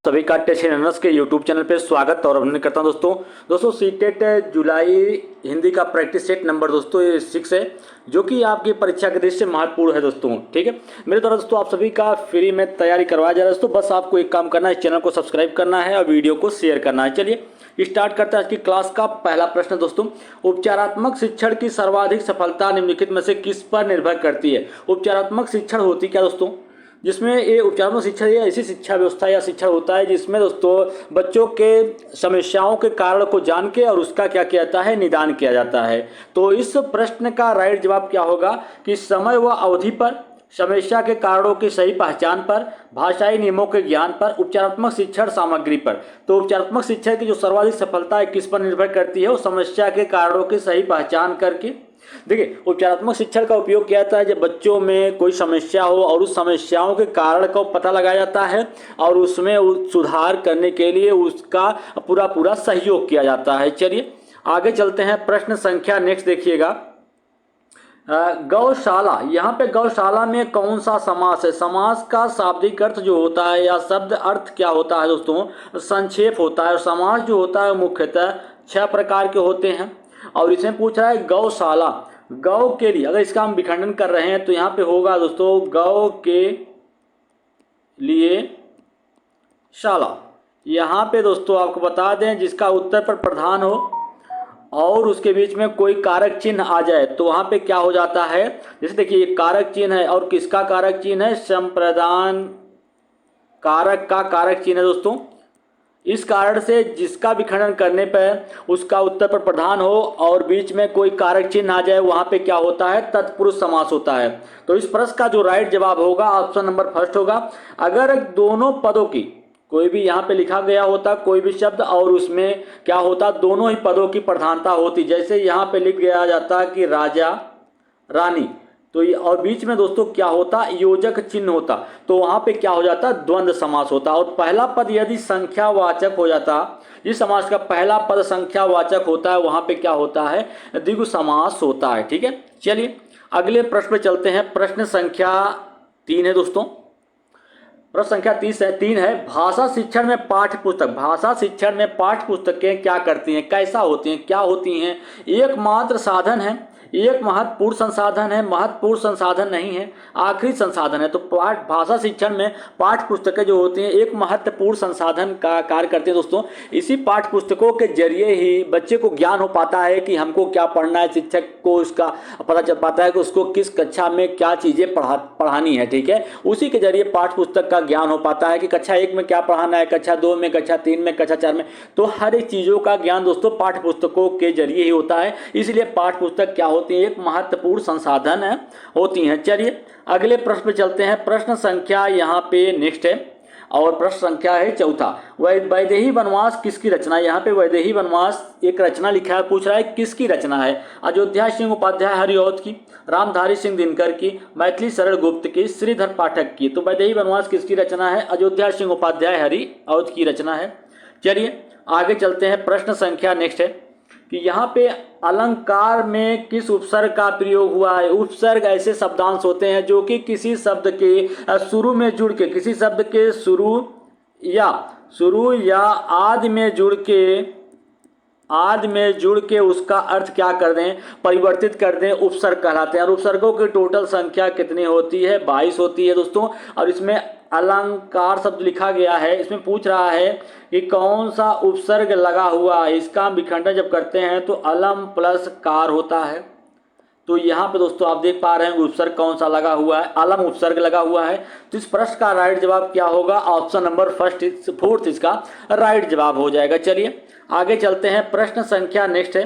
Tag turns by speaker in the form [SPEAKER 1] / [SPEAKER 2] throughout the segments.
[SPEAKER 1] सभी का test runners के यूट्यूब चैनल पे स्वागत और अभिनंदन करता हूं दोस्तों सीटेट जुलाई हिंदी का प्रैक्टिस सेट नंबर दोस्तों ये 6 है, जो कि आपकी परीक्षा के दृष्टि से महत्वपूर्ण है दोस्तों। ठीक है, मेरे द्वारा दोस्तों आप सभी का फ्री में तैयारी करवाया जा रहा है दोस्तों। बस आपको एक काम करना है, चैनल को सब्सक्राइब करना है और वीडियो को शेयर करना है। चलिए स्टार्ट करते हैं आज की क्लास का पहला प्रश्न दोस्तों। उपचारात्मक शिक्षण की सर्वाधिक सफलता निम्नलिखित में से किस पर निर्भर करती है? उपचारात्मक शिक्षण होती क्या दोस्तों? जिसमें ये उपचारात्मक शिक्षा ये ऐसी शिक्षा व्यवस्था या शिक्षण होता है जिसमें दोस्तों बच्चों के समस्याओं के कारण को जान के और उसका क्या किया जाता है, निदान किया जाता है। तो इस प्रश्न का राइट जवाब क्या होगा कि समय व अवधि पर, समस्या के कारणों की सही पहचान पर, भाषाई नियमों के ज्ञान पर, उपचारात्मक शिक्षण सामग्री पर। तो उपचारात्मक शिक्षण की जो सर्वाधिक सफलता है किस पर निर्भर करती है? वो समस्या के कारणों की सही पहचान करके। देखिए, उपचारात्मक शिक्षण का उपयोग किया जाता है जब बच्चों में कोई समस्या हो और उस समस्याओं के कारण का पता लगाया जाता है और उसमें सुधार करने के लिए उसका पूरा सहयोग किया जाता है। चलिए आगे चलते हैं, प्रश्न संख्या नेक्स्ट देखिएगा। गौशाला, यहाँ पे गौशाला में कौन सा समास है? समास का शाब्दिक अर्थ जो होता है या शब्द अर्थ क्या होता है दोस्तों? संक्षेप होता है। समास जो होता है मुख्यतः 6 प्रकार के होते हैं और इसमें पूछ रहा है गौशाला। गौ के लिए अगर इसका हम विखंडन कर रहे हैं तो यहाँ पे होगा दोस्तों गौ के लिए शाला। यहाँ पे दोस्तों आपको बता दें जिसका उत्तर पर प्रधान हो और उसके बीच में कोई कारक चिन्ह आ जाए तो वहाँ पे क्या हो जाता है? जैसे देखिए ये कारक चिन्ह है और किसका कारक चिन्ह है? संप्रदान कारक का कारक चिन्ह है दोस्तों। इस कारण से जिसका विखंडन करने पर उसका उत्तर पर प्रधान हो और बीच में कोई कारक चिन्ह आ जाए वहाँ पे क्या होता है? तत्पुरुष समास होता है। तो इस प्रश्न का जो राइट जवाब होगा ऑप्शन नंबर फर्स्ट होगा। अगर दोनों पदों की कोई भी यहाँ पे लिखा गया होता कोई भी शब्द और उसमें क्या होता, दोनों ही पदों की प्रधानता होती। जैसे यहाँ पे लिख गया जाता कि राजा रानी, तो और बीच में दोस्तों क्या होता? योजक चिन्ह होता, तो वहां पे क्या हो जाता? द्वंद्व समास होता। और पहला पद यदि संख्यावाचक हो जाता, जिस समास का पहला पद संख्यावाचक होता है वहां पे क्या होता है? द्विगु समास होता है। ठीक है, चलिए अगले प्रश्न पे चलते हैं। प्रश्न संख्या 3 है दोस्तों। प्रश्न संख्या 3 है, भाषा शिक्षण में पाठ्य पुस्तक। भाषा शिक्षण में पाठ्य पुस्तकें क्या करती हैं, कैसा होती हैं, क्या होती हैं? एकमात्र साधन है, एक महत्वपूर्ण संसाधन है, महत्वपूर्ण संसाधन नहीं है, आखिरी संसाधन है। तो भाषा शिक्षण में पाठ्य पुस्तकें जो होती हैं एक महत्वपूर्ण संसाधन का कार्य करते हैं दोस्तों। इसी पाठ्य पुस्तकों के जरिए ही बच्चे को ज्ञान हो पाता है कि हमको क्या पढ़ना है, शिक्षक को उसका पता चल पाता है कि उसको किस कक्षा में क्या चीज़ें पढ़ानी है। ठीक है, उसी के जरिए पाठ्य पुस्तक का ज्ञान हो पाता है कि कक्षा 1 में क्या पढ़ाना है, कक्षा 2 में, कक्षा 3 में, कक्षा 4 में। तो हर एक चीज़ों का ज्ञान दोस्तों पाठ्य पुस्तकों के जरिए ही होता है। इसलिए पाठ्य पुस्तक क्या होती है? एक महत्वपूर्ण संसाधन है, होती हैं। चलिए अगले प्रश्न पे चलते हैं। प्रश्न संख्या यहाँ पे नेक्स्ट है और प्रश्न संख्या है 4। वैदेही वनवास किसकी रचना है? यहाँ पे वैदेही वनवास एक रचना लिखा है, पूछ रहा है किसकी रचना है? अयोध्या सिंह उपाध्याय हरिऔध की, रामधारी सिंह दिनकर की, मैथिली शरण गुप्त की, श्रीधर पाठक की। तो वैदेही वनवास किसकी रचना है? अयोध्या सिंह उपाध्याय हरिऔध की रचना है। चलिए आगे चलते हैं। प्रश्न संख्या नेक्स्ट है कि यहाँ पे अलंकार में किस उपसर्ग का प्रयोग हुआ है? उपसर्ग ऐसे शब्दांश होते हैं जो कि किसी शब्द के शुरू में जुड़ के, किसी शब्द के शुरू या आदि में जुड़ के उसका अर्थ क्या कर दें? परिवर्तित कर दें, उपसर्ग कहलाते हैं। और उपसर्गों की टोटल संख्या कितनी होती है? 22 होती है दोस्तों। और इसमें अलंकार शब्द लिखा गया है, इसमें पूछ रहा है कि कौन सा उपसर्ग लगा हुआ है। इसका हम विखंडन जब करते हैं तो अलम प्लस कार होता है। तो यहाँ पे दोस्तों आप देख पा रहे हैं उपसर्ग कौन सा लगा हुआ है? अलम उपसर्ग लगा हुआ है। तो इस प्रश्न का राइट जवाब क्या होगा? ऑप्शन नंबर फोर्थ इसका राइट जवाब हो जाएगा। चलिए आगे चलते हैं। प्रश्न संख्या नेक्स्ट है।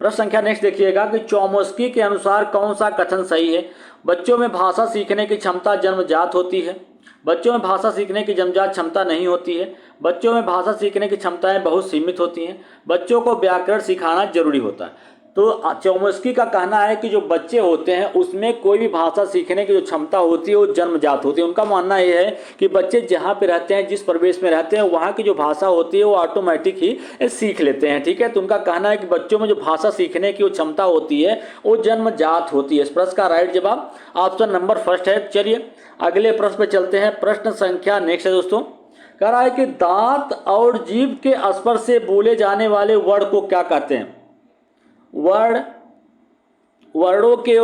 [SPEAKER 1] प्रश्न संख्या नेक्स्ट देखिएगा कि चोमस्की के अनुसार कौन सा कथन सही है? बच्चों में भाषा सीखने की क्षमता जन्मजात होती है। बच्चों में भाषा सीखने की जन्मजात क्षमता नहीं होती है। बच्चों में भाषा सीखने की क्षमताएं बहुत सीमित होती हैं। बच्चों को व्याकरण सिखाना जरूरी होता है। तो चोमस्की का कहना है कि जो बच्चे होते हैं उसमें कोई भी भाषा सीखने की जो क्षमता होती है वो जन्मजात होती है। उनका मानना ये है कि बच्चे जहाँ पे रहते हैं, जिस परिवेश में रहते हैं, वहाँ की जो भाषा होती है वो ऑटोमेटिक ही सीख लेते हैं। ठीक है, तो उनका कहना है कि बच्चों में जो भाषा सीखने की वो क्षमता होती है वो जन्मजात होती है। इस प्रश्न का राइट जवाब ऑप्शन नंबर फर्स्ट है। चलिए अगले प्रश्न पे चलते हैं। प्रश्न संख्या नेक्स्ट है दोस्तों कह रहा है कि दांत और जीभ के स्पर्श से बोले जाने वाले वर्ड को क्या कहते हैं? वर्डों के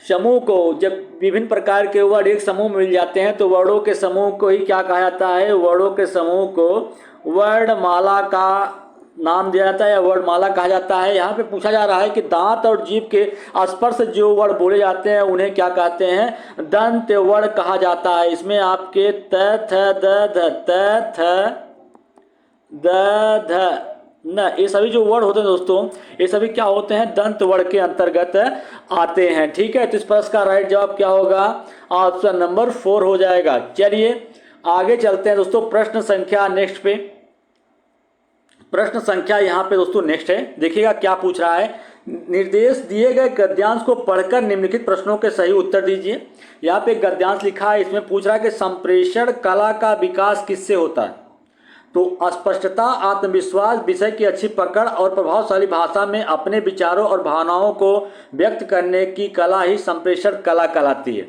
[SPEAKER 1] समूह को, जब विभिन्न प्रकार के वर्ड एक समूह में मिल जाते हैं तो वर्डों के समूह को ही क्या कहा जाता है? वर्डों के समूह को वर्णमाला का नाम दिया जाता है या वर्णमाला कहा जाता है। यहाँ पे पूछा जा रहा है कि दांत और जीभ के स्पर्श से जो वर्ड बोले जाते हैं उन्हें क्या कहते हैं? दंत वर्ड कहा जाता है। इसमें आपके त थ द ध त थ द ध न, ये सभी जो वर्ड होते हैं दोस्तों, ये सभी क्या होते हैं? दंत वर्ड के अंतर्गत आते हैं। ठीक है, तो इस प्रश्न का राइट जवाब क्या होगा? ऑप्शन नंबर 4 हो जाएगा। चलिए आगे चलते हैं दोस्तों, प्रश्न संख्या नेक्स्ट पे। प्रश्न संख्या यहाँ पे दोस्तों नेक्स्ट है, देखिएगा क्या पूछ रहा है। निर्देश दिए गए गद्यांश को पढ़कर निम्नलिखित प्रश्नों के सही उत्तर दीजिए। यहाँ पे एक गद्यांश लिखा है, इसमें पूछ रहा है कि संप्रेषण कला का विकास किससे होता है? तो स्पष्टता, आत्मविश्वास, विषय की अच्छी पकड़ और प्रभावशाली भाषा में अपने विचारों और भावनाओं को व्यक्त करने की कला ही संप्रेषण कला कहलाती है,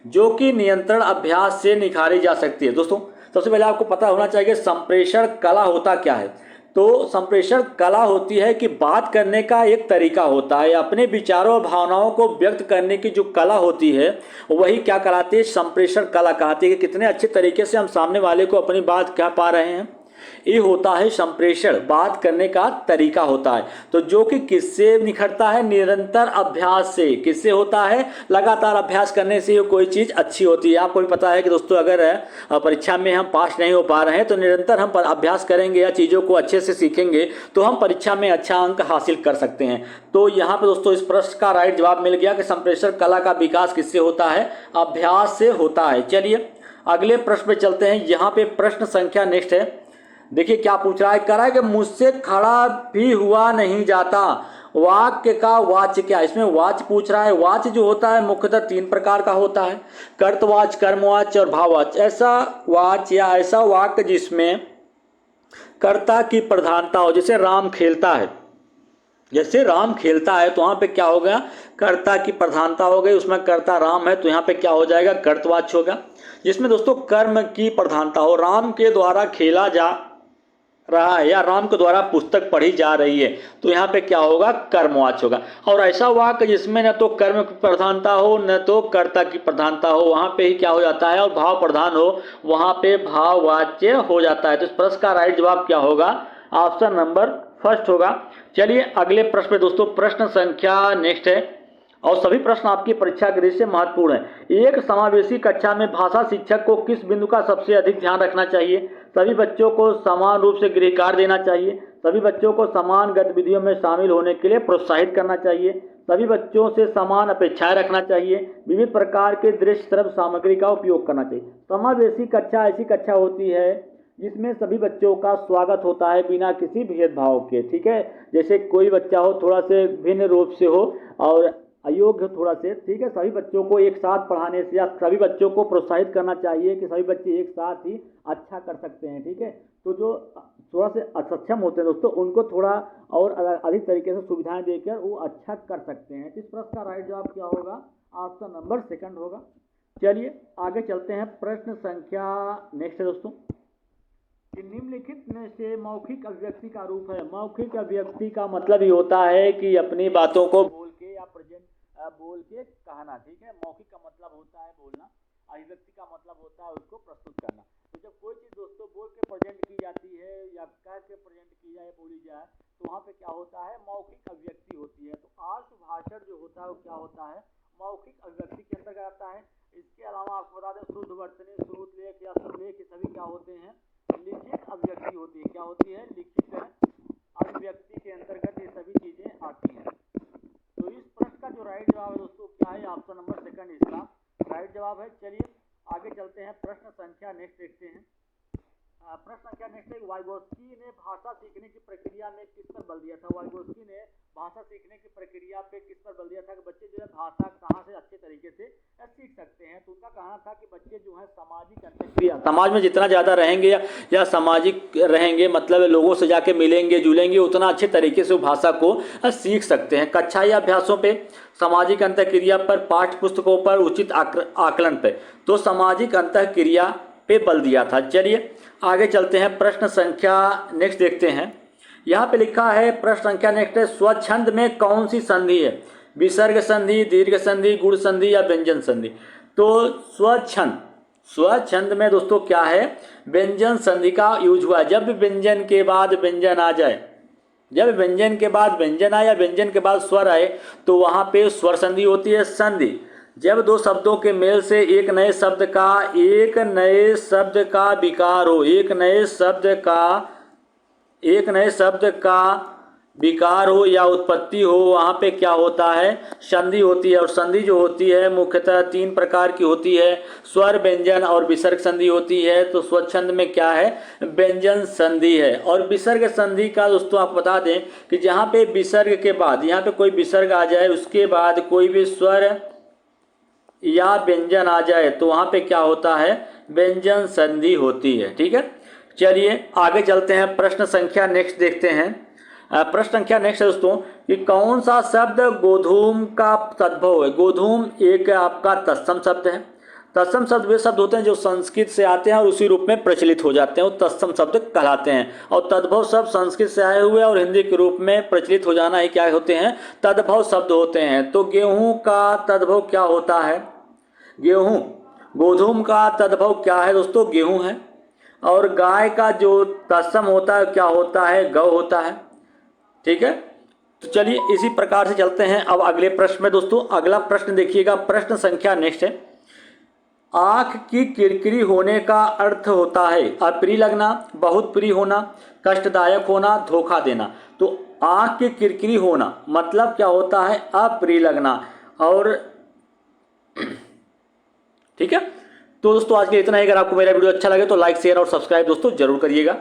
[SPEAKER 1] जो कि नियंत्रण अभ्यास से निखारी जा सकती है। दोस्तों सबसे पहले आपको पता होना चाहिए संप्रेषण कला होता क्या है। तो संप्रेषण कला होती है कि बात करने का एक तरीका होता है, अपने विचारों और भावनाओं को व्यक्त करने की जो कला होती है वही क्या कहलाती है? संप्रेषण कला कहती है कि कितने अच्छे तरीके से हम सामने वाले को अपनी बात कह पा रहे हैं, ये होता है संप्रेषण, बात करने का तरीका होता है। तो जो कि किससे निखरता है? निरंतर अभ्यास से। किससे होता है? लगातार अभ्यास करने से कोई चीज़ अच्छी होती है। आपको भी पता है कि दोस्तों अगर परीक्षा में हम पास नहीं हो पा रहे हैं तो निरंतर हम अभ्यास करेंगे या चीज़ों को अच्छे से सीखेंगे तो हम परीक्षा में अच्छा अंक हासिल कर सकते हैं। तो यहाँ पर दोस्तों इस प्रश्न का राइट जवाब मिल गया कि संप्रेषण कला का विकास किससे होता है? अभ्यास से होता है। चलिए अगले प्रश्न पे चलते हैं। यहाँ पे प्रश्न संख्या नेक्स्ट है, देखिए क्या पूछ रहा है। कह रहा है कि मुझसे खड़ा भी हुआ नहीं जाता, वाक्य का वाच्य क्या? इसमें वाच्य पूछ रहा है। वाच्य जो होता है मुख्यतः 3 प्रकार का होता है, कर्तवाच्य, कर्मवाच्य और भाववाच्य। ऐसा वाच्य या ऐसा वाक्य जिसमें कर्ता की प्रधानता हो, जैसे राम खेलता है, जैसे राम खेलता है तो वहाँ पे क्या हो गया? कर्ता की प्रधानता हो गई, उसमें कर्ता राम है तो यहाँ पे क्या हो जाएगा? कर्तवाच्य होगा। जिसमें दोस्तों कर्म की प्रधानता हो, राम के द्वारा खेला जा रहा है या राम के द्वारा पुस्तक पढ़ी जा रही है तो यहाँ पे क्या होगा? कर्मवाच्य होगा। और ऐसा वाक्य जिसमें न तो कर्म की प्रधानता हो न तो कर्ता की प्रधानता हो, वहाँ पे ही क्या हो जाता है? और भाव प्रधान हो, वहाँ पे भाववाच्य हो जाता है। तो इस प्रश्न का राइट जवाब क्या होगा? ऑप्शन नंबर 1 होगा। चलिए अगले प्रश्न पे दोस्तों, प्रश्न संख्या नेक्स्ट है और सभी प्रश्न आपकी परीक्षा के दृष्टि से महत्वपूर्ण है। एक समावेशी कक्षा में भाषा शिक्षक को किस बिंदु का सबसे अधिक ध्यान रखना चाहिए? सभी बच्चों को समान रूप से गृह कार्य देना चाहिए, सभी बच्चों को समान गतिविधियों में शामिल होने के लिए प्रोत्साहित करना चाहिए, सभी बच्चों से समान अपेक्षाएं रखना चाहिए, विविध प्रकार के दृश्य श्रव्य सामग्री का उपयोग करना चाहिए। समावेशी कक्षा ऐसी कक्षा होती है जिसमें सभी बच्चों का स्वागत होता है बिना किसी भेदभाव के। ठीक है, जैसे कोई बच्चा हो थोड़ा से भिन्न रूप से हो और अयोग्य थोड़ा से, ठीक है, सभी बच्चों को एक साथ पढ़ाने से या सभी बच्चों को प्रोत्साहित करना चाहिए कि सभी बच्चे एक साथ ही अच्छा कर सकते हैं। ठीक है, तो जो थोड़ा से असक्षम होते हैं दोस्तों उनको थोड़ा और अधिक तरीके से सुविधाएं देकर वो अच्छा कर सकते हैं। इस प्रश्न का राइट जवाब क्या होगा? ऑप्शन नंबर 2 होगा। चलिए आगे चलते हैं, प्रश्न संख्या नेक्स्ट है दोस्तों। निम्नलिखित में से मौखिक अभिव्यक्ति का रूप है। मौखिक अभिव्यक्ति का मतलब ही होता है कि अपनी बातों को बोल के या बोल के कहना। ठीक है, मौखिक का मतलब होता है बोलना, अभिव्यक्ति का मतलब होता है उसको प्रस्तुत करना। तो जब कोई चीज़ दोस्तों बोल के प्रेजेंट की जाती है या कह के प्रेजेंट की जाए, बोली जाए, तो वहाँ पे क्या होता है? मौखिक अभिव्यक्ति होती है। तो आर्ष भाषण जो होता है वो क्या होता है? मौखिक अभिव्यक्ति के अंतर्गत आता है। इसके अलावा आपको बता दें शुद्ध वर्तनी, श्रुत लेख या सुलेख, ये सभी क्या होते हैं? लिखित अभिव्यक्ति होती है। क्या होती है? लिखित अभिव्यक्ति के अंतर्गत ये सभी चीजें आती हैं। तो इस प्रश्न का जो राइट जवाब है दोस्तों क्या है? ऑप्शन नंबर 2 इसका राइट जवाब है। चलिए आगे चलते हैं, प्रश्न संख्या नेक्स्ट देखते हैं। प्रश्न संख्या नेक्स्ट है, वाइगोत्स्की ने भाषा सीखने की प्रक्रिया में किस पर बल दिया था? वाइगोत्स्की ने भाषा सीखने की प्रक्रिया पे किस पर बल दिया था कि बच्चे जो है भाषा कहाँ से अच्छे तरीके से सीख सकते हैं? तो उनका कहना था कि बच्चे जो है सामाजिक अंतःक्रिया, समाज में जितना ज़्यादा रहेंगे या सामाजिक रहेंगे, मतलब लोगों से जाके मिलेंगे जुलेंगे, उतना अच्छे तरीके से वो भाषा को सीख सकते हैं। कक्षाई अभ्यासों पे, सामाजिक अंतःक्रिया पर, पाठ्य पुस्तकों पर, उचित आकलन पे। तो सामाजिक अंतःक्रिया पे बल दिया था। चलिए आगे चलते हैं, प्रश्न संख्या नेक्स्ट देखते हैं। यहाँ पे लिखा है प्रश्न संख्या नेक्स्ट है, स्वच्छंद में कौन सी संधि है? विसर्ग संधि, दीर्घ संधि, गुण संधि या व्यंजन संधि? तो स्वच्छंद में दोस्तों क्या है? व्यंजन संधि का यूज हुआ। जब व्यंजन के बाद व्यंजन आ जाए, जब व्यंजन के बाद व्यंजन आए या व्यंजन के बाद स्वर आए तो वहाँ पे स्वर संधि होती है, संधि। जब दो शब्दों के मेल से एक नए शब्द का विकार हो, एक नए शब्द का विकार हो या उत्पत्ति हो, वहाँ पे क्या होता है? संधि होती है। और संधि जो होती है मुख्यतः 3 प्रकार की होती है, स्वर, व्यंजन और विसर्ग संधि होती है। तो स्वच्छंद में क्या है? व्यंजन संधि है। और विसर्ग संधि का दोस्तों आप बता दें कि जहाँ पे विसर्ग के बाद, यहाँ पे कोई विसर्ग आ जाए, उसके बाद कोई भी स्वर या व्यंजन आ जाए तो वहाँ पे क्या होता है? व्यंजन संधि होती है। ठीक है, चलिए आगे चलते हैं, प्रश्न संख्या नेक्स्ट देखते हैं। प्रश्न संख्या नेक्स्ट है दोस्तों कि कौन सा शब्द गोधूम का तद्भव है? गोधूम एक आपका तत्सम शब्द है। तत्सम शब्द वे शब्द होते हैं जो संस्कृत से आते हैं और उसी रूप में प्रचलित हो जाते हैं, वो तत्सम शब्द कहलाते हैं। और तद्भव शब्द संस्कृत से आए हुए और हिंदी के रूप में प्रचलित हो जाना ही क्या होते हैं? तद्भव शब्द होते हैं। तो गेहूं का तद्भव क्या होता है? गेहूं। गोधूम का तद्भव क्या है दोस्तों? गेहूं है। और गाय का जो तत्सम होता है क्या होता है? गौ होता है। ठीक है, तो चलिए इसी प्रकार से चलते हैं अब अगले प्रश्न में दोस्तों। अगला प्रश्न देखिएगा, प्रश्न संख्या नेक्स्ट है, आंख की किरकिरी होने का अर्थ होता है अप्रिय लगना, बहुत प्रिय होना, कष्टदायक होना, धोखा देना। तो आंख की किरकिरी होना मतलब क्या होता है? अप्रिय लगना। और ठीक है, तो दोस्तों आज के लिए इतना ही। अगर आपको मेरा वीडियो अच्छा लगे तो लाइक, शेयर और सब्सक्राइब दोस्तों जरूर करिएगा।